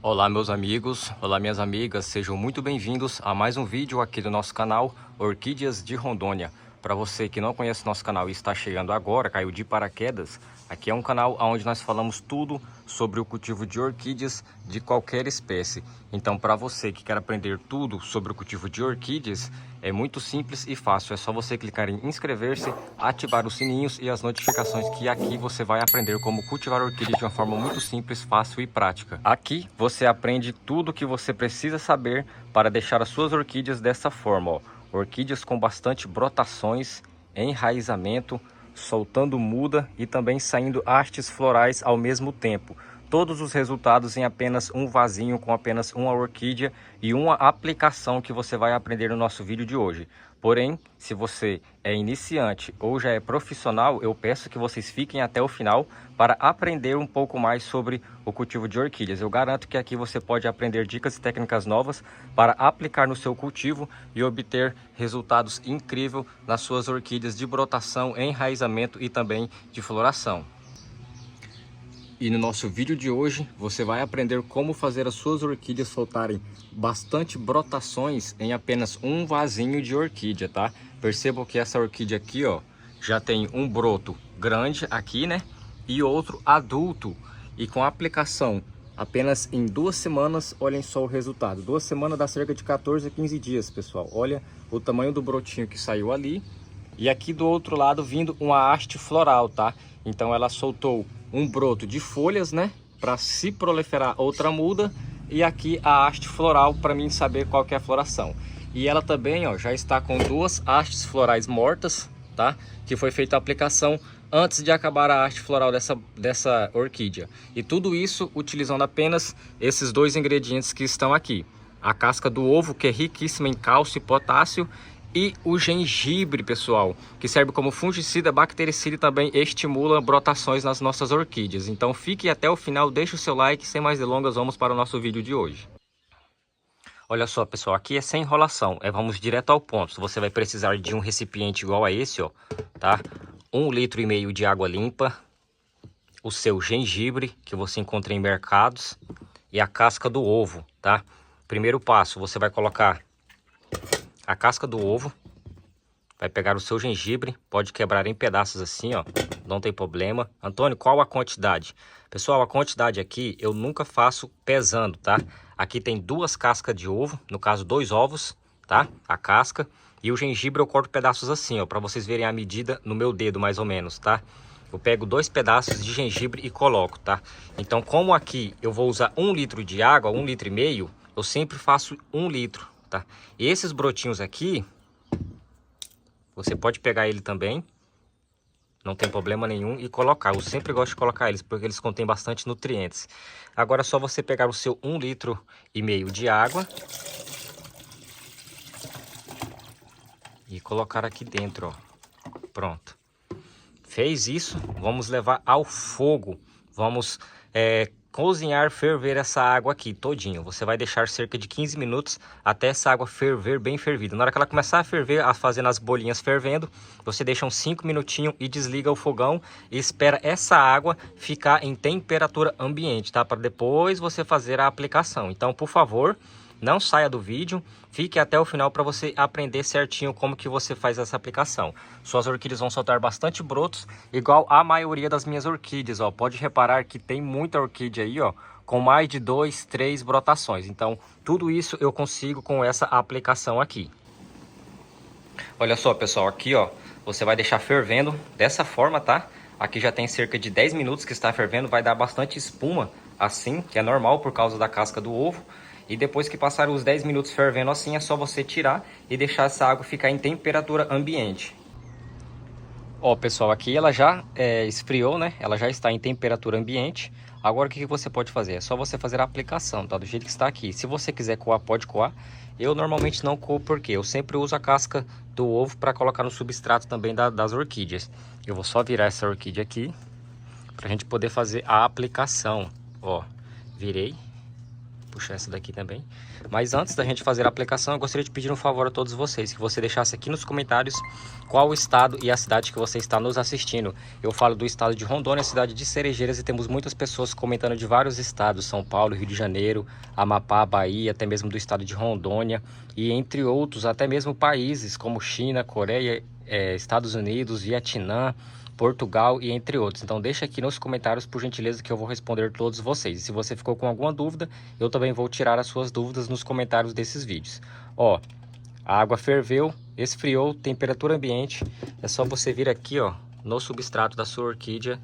Olá meus amigos, olá minhas amigas, sejam muito bem-vindos a mais um vídeo aqui do nosso canal Orquídeas de Rondônia. Para você que não conhece nosso canal e está chegando agora, caiu de paraquedas, aqui é um canal onde nós falamos tudo sobre o cultivo de orquídeas de qualquer espécie. Então para você que quer aprender tudo sobre o cultivo de orquídeas, é muito simples e fácil, é só você clicar em inscrever-se, ativar os sininhos e as notificações, que aqui você vai aprender como cultivar orquídeas de uma forma muito simples, fácil e prática. Aqui você aprende tudo o que você precisa saber para deixar as suas orquídeas dessa forma, ó. Orquídeas com bastante brotações, enraizamento, soltando muda e também saindo hastes florais ao mesmo tempo. Todos os resultados em apenas um vasinho com apenas uma orquídea e uma aplicação que você vai aprender no nosso vídeo de hoje. Porém, se você é iniciante ou já é profissional, eu peço que vocês fiquem até o final para aprender um pouco mais sobre o cultivo de orquídeas. Eu garanto que aqui você pode aprender dicas e técnicas novas para aplicar no seu cultivo e obter resultados incríveis nas suas orquídeas de brotação, enraizamento e também de floração. E no nosso vídeo de hoje você vai aprender como fazer as suas orquídeas soltarem bastante brotações em apenas um vasinho de orquídea, tá? Percebam que essa orquídea aqui, ó, já tem um broto grande aqui, né? E outro adulto. E com a aplicação apenas em 2 semanas, olhem só o resultado. 2 semanas dá cerca de 14 a 15 dias, pessoal. Olha o tamanho do brotinho que saiu ali. E aqui do outro lado vindo uma haste floral, tá? Então ela soltou um broto de folhas, né? Para se proliferar outra muda. E aqui a haste floral para mim saber qual que é a floração. E ela também, ó, já está com 2 hastes florais mortas, tá? Que foi feita a aplicação antes de acabar a haste floral dessa orquídea. E tudo isso utilizando apenas esses 2 ingredientes que estão aqui. A casca do ovo, que é riquíssima em cálcio e potássio. E o gengibre, pessoal, que serve como fungicida, bactericida e também estimula brotações nas nossas orquídeas. Então fique até o final, deixe o seu like, sem mais delongas, vamos para o nosso vídeo de hoje. Olha só, pessoal, aqui é sem enrolação, vamos direto ao ponto. Você vai precisar de um recipiente igual a esse, ó, tá? 1,5 litro de água limpa, o seu gengibre, que você encontra em mercados, e a casca do ovo, tá? Primeiro passo, você vai colocar a casca do ovo, vai pegar o seu gengibre, pode quebrar em pedaços assim, ó, não tem problema. Antônio, qual a quantidade? Pessoal, a quantidade aqui eu nunca faço pesando, tá? Aqui tem 2 cascas de ovo, no caso 2 ovos, tá? A casca. E o gengibre eu corto pedaços assim, ó, para vocês verem a medida no meu dedo mais ou menos, tá? Eu pego 2 pedaços de gengibre e coloco, tá? Então, como aqui eu vou usar 1 litro de água, 1,5 litro, eu sempre faço 1 litro. Tá? E esses brotinhos aqui, você pode pegar ele também, não tem problema nenhum, e colocar. Eu sempre gosto de colocar eles, porque eles contêm bastante nutrientes. Agora é só você pegar o seu 1,5 litro de água e colocar aqui dentro, ó. Pronto. Fez isso, vamos levar ao fogo. Vamos cozinhar, ferver essa água aqui todinho. Você vai deixar cerca de 15 minutos até essa água ferver bem fervida. Na hora que ela começar a ferver, fazendo as bolinhas fervendo, você deixa uns 5 minutinhos e desliga o fogão e espera essa água ficar em temperatura ambiente, tá? Para depois você fazer a aplicação. Então, por favor, não saia do vídeo, fique até o final para você aprender certinho como que você faz essa aplicação. Suas orquídeas vão soltar bastante brotos, igual a maioria das minhas orquídeas, ó. Pode reparar que tem muita orquídea aí, ó, com mais de 2, 3 brotações. Então, tudo isso eu consigo com essa aplicação aqui. Olha só, pessoal, aqui, ó, você vai deixar fervendo dessa forma, tá? Aqui já tem cerca de 10 minutos que está fervendo, vai dar bastante espuma assim, que é normal por causa da casca do ovo. E depois que passar os 10 minutos fervendo assim, é só você tirar e deixar essa água ficar em temperatura ambiente. Ó, pessoal, aqui ela já esfriou, né? Ela já está em temperatura ambiente. Agora o que você pode fazer? É só você fazer a aplicação, tá? Do jeito que está aqui. Se você quiser coar, pode coar. Eu normalmente não coo porque eu sempre uso a casca do ovo para colocar no substrato também das orquídeas. Eu vou só virar essa orquídea aqui para a gente poder fazer a aplicação. Ó, virei. puxar essa daqui também. Mas antes da gente fazer a aplicação, eu gostaria de pedir um favor a todos vocês, que você deixasse aqui nos comentários qual o estado e a cidade que você está nos assistindo. Eu falo do estado de Rondônia, cidade de Cerejeiras, e temos muitas pessoas comentando de vários estados, São Paulo, Rio de Janeiro, Amapá, Bahia, até mesmo do estado de Rondônia, e entre outros, até mesmo países como China, Coreia, Estados Unidos, Vietnã, Portugal e entre outros. Então deixa aqui nos comentários, por gentileza, que eu vou responder todos vocês. E se você ficou com alguma dúvida, eu também vou tirar as suas dúvidas nos comentários desses vídeos. Ó, a água ferveu, esfriou, temperatura ambiente. É só você vir aqui, ó, no substrato da sua orquídea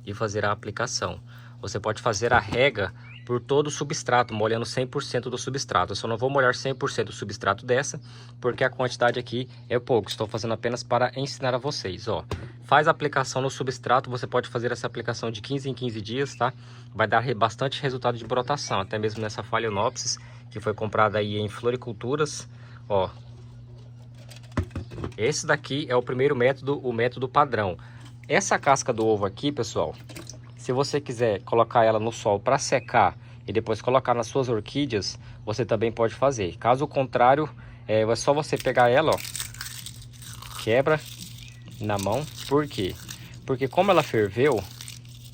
e fazer a aplicação. Você pode fazer a rega por todo o substrato, molhando 100% do substrato. Eu só não vou molhar 100% do substrato dessa, porque a quantidade aqui é pouco. Estou fazendo apenas para ensinar a vocês, ó. Faz a aplicação no substrato, você pode fazer essa aplicação de 15 em 15 dias, tá? Vai dar bastante resultado de brotação, até mesmo nessa Phalaenopsis, que foi comprada aí em floriculturas, ó. Esse daqui é o primeiro método, o método padrão. Essa casca do ovo aqui, pessoal, se você quiser colocar ela no sol para secar e depois colocar nas suas orquídeas, você também pode fazer. Caso contrário, é só você pegar ela, ó, quebra na mão. Por quê? Porque como ela ferveu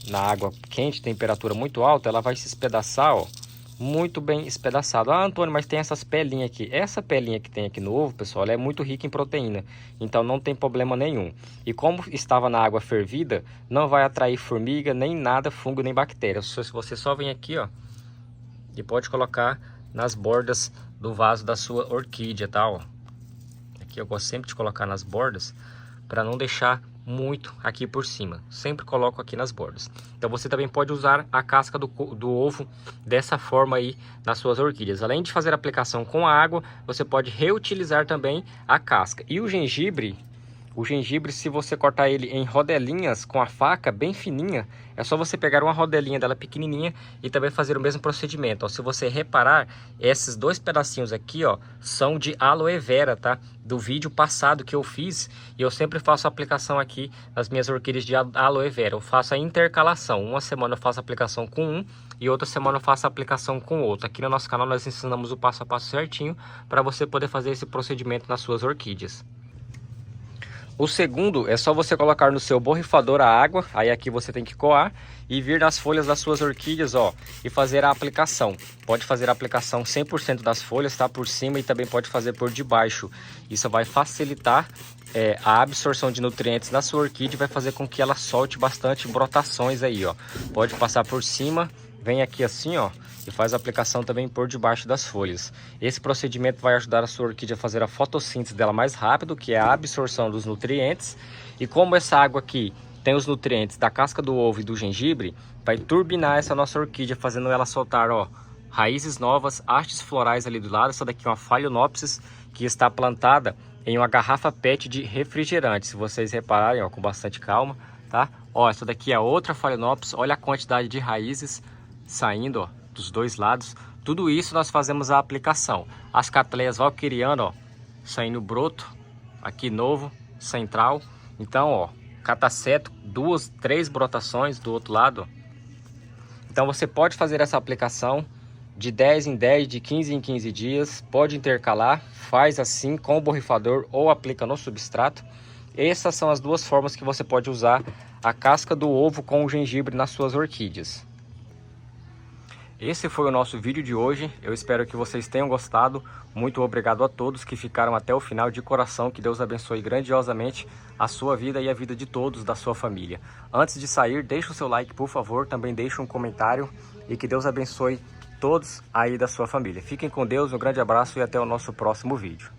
na água quente, temperatura muito alta, ela vai se espedaçar, ó, muito bem espedaçado. Ah, Antônio, mas tem essas pelinhas aqui. Essa pelinha que tem aqui no ovo, pessoal, ela é muito rica em proteína, então não tem problema nenhum. E como estava na água fervida, não vai atrair formiga, nem nada, fungo, nem bactéria. Se você só vem aqui, ó, e pode colocar nas bordas do vaso da sua orquídea, tá, ó. Aqui eu gosto sempre de colocar nas bordas, para não deixar muito aqui por cima. Sempre coloco aqui nas bordas. Então você também pode usar a casca do ovo dessa forma aí nas suas orquídeas. Além de fazer a aplicação com a água, você pode reutilizar também a casca. E o gengibre, se você cortar ele em rodelinhas com a faca bem fininha, é só você pegar uma rodelinha dela pequenininha e também fazer o mesmo procedimento. Ó, se você reparar, esses dois pedacinhos aqui, ó, são de aloe vera, tá? Do vídeo passado que eu fiz, e eu sempre faço a aplicação aqui nas minhas orquídeas de aloe vera. Eu faço a intercalação. Uma semana eu faço a aplicação com um e outra semana eu faço a aplicação com outro. Aqui no nosso canal nós ensinamos o passo a passo certinho para você poder fazer esse procedimento nas suas orquídeas. O segundo é só você colocar no seu borrifador a água, aí aqui você tem que coar e vir nas folhas das suas orquídeas, ó, e fazer a aplicação. Pode fazer a aplicação 100% das folhas, tá, por cima, e também pode fazer por debaixo. Isso vai facilitar a absorção de nutrientes na sua orquídea e vai fazer com que ela solte bastante brotações aí, ó. Pode passar por cima, vem aqui assim, ó, e faz a aplicação também por debaixo das folhas. Esse procedimento vai ajudar a sua orquídea a fazer a fotossíntese dela mais rápido, que é a absorção dos nutrientes. E como essa água aqui tem os nutrientes da casca do ovo e do gengibre, vai turbinar essa nossa orquídea, fazendo ela soltar, ó, raízes novas, hastes florais ali do lado. Essa daqui é uma Phalaenopsis que está plantada em uma garrafa PET de refrigerante. Se vocês repararem, ó, com bastante calma, tá? Ó, essa daqui é outra Phalaenopsis. Olha a quantidade de raízes saindo, ó, dos dois lados. Tudo isso nós fazemos a aplicação. As Cattleyas valquiriana, ó, saindo broto aqui novo, central. Então, ó, cataceto, 2, 3 brotações do outro lado. Então você pode fazer essa aplicação de 10 em 10, de 15 em 15 dias. Pode intercalar, faz assim com o borrifador ou aplica no substrato. Essas são as duas formas que você pode usar a casca do ovo com o gengibre nas suas orquídeas. Esse foi o nosso vídeo de hoje, eu espero que vocês tenham gostado. Muito obrigado a todos que ficaram até o final, de coração. Que Deus abençoe grandiosamente a sua vida e a vida de todos da sua família. Antes de sair, deixa o seu like, por favor, também deixa um comentário, e que Deus abençoe todos aí da sua família. Fiquem com Deus, um grande abraço e até o nosso próximo vídeo.